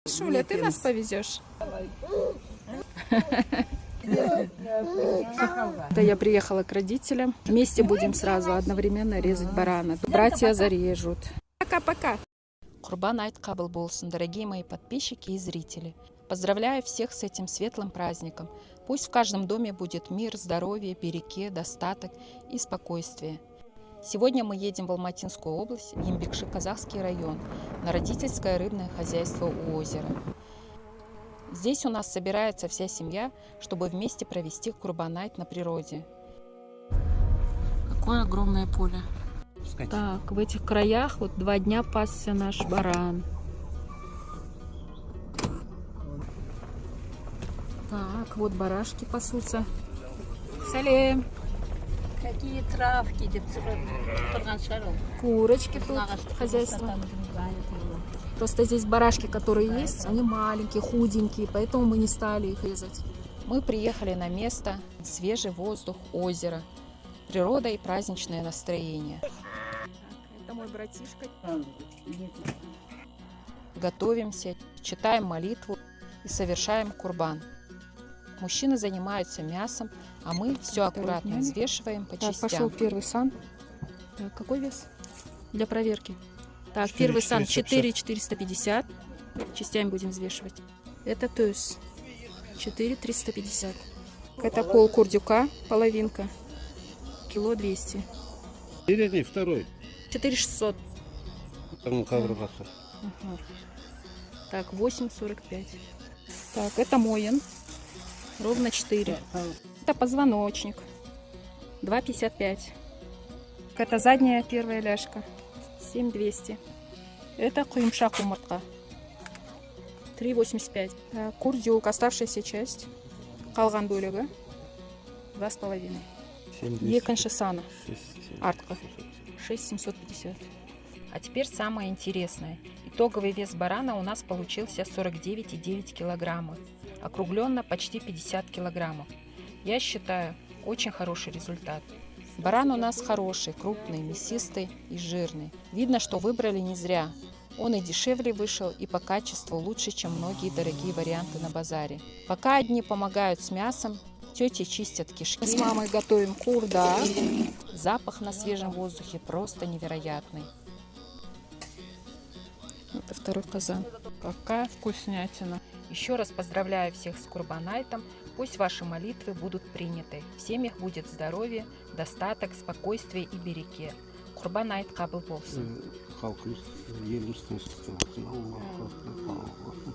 Шуля, ты нас повезешь? Да, я приехала к родителям. Вместе будем сразу одновременно резать барана. Братья зарежут. Пока-пока. Курбан айт кабыл болсын, дорогие мои подписчики и зрители. Поздравляю всех с этим светлым праздником. Пусть в каждом доме будет мир, здоровье, береке, достаток и спокойствие. Сегодня мы едем в Алматинскую область, в Ембекши, Казахский район, на родительское рыбное хозяйство у озера. Здесь у нас собирается вся семья, чтобы вместе провести Курбан айт на природе. Какое огромное поле. Так, в этих краях вот 2 дня пасся наш баран. Так, вот барашки пасутся. Салем. Какие травки, Курочки тут, хозяйство. Просто здесь барашки, которые есть, они маленькие, худенькие, поэтому мы не стали их резать. Мы приехали на место, свежий воздух, озеро, природа и праздничное настроение. Это мой братишка. Готовимся, читаем молитву и совершаем курбан. Мужчины занимаются мясом, а мы все аккуратно взвешиваем по частям. Пошел первый сан. Так, какой вес? Для проверки. Так, первый сан 4,450. Частями будем взвешивать. Это туз 4,350. Это пол курдюка, половинка. Кило 200. Или второй. 4,600. Ага. Так, 8,45. Так, это моин. Ровно 4. Это позвоночник. 2,55. Это задняя первая ляжка. 7,200. Это куймшак умыртка. 3,85. Курдюк, оставшаяся часть. Калган бөлігі. 2,5. Екінші саны. Артка. 6,750. А теперь самое интересное. Итоговый вес барана у нас получился 49,9 килограммов. Округленно почти 50 килограммов. Я считаю, очень хороший результат. Баран у нас хороший, крупный, мясистый и жирный. Видно, что выбрали не зря. Он и дешевле вышел, и по качеству лучше, чем многие дорогие варианты на базаре. Пока одни помогают с мясом, тети чистят кишки. Мы с мамой готовим курда. Запах на свежем воздухе просто невероятный. Это второй казан. Какая вкуснятина. Еще раз поздравляю всех с Курбан айтом. Пусть ваши молитвы будут приняты. В семьях будет здоровье, достаток, спокойствие и береке. Курбан айт кабыл болсын.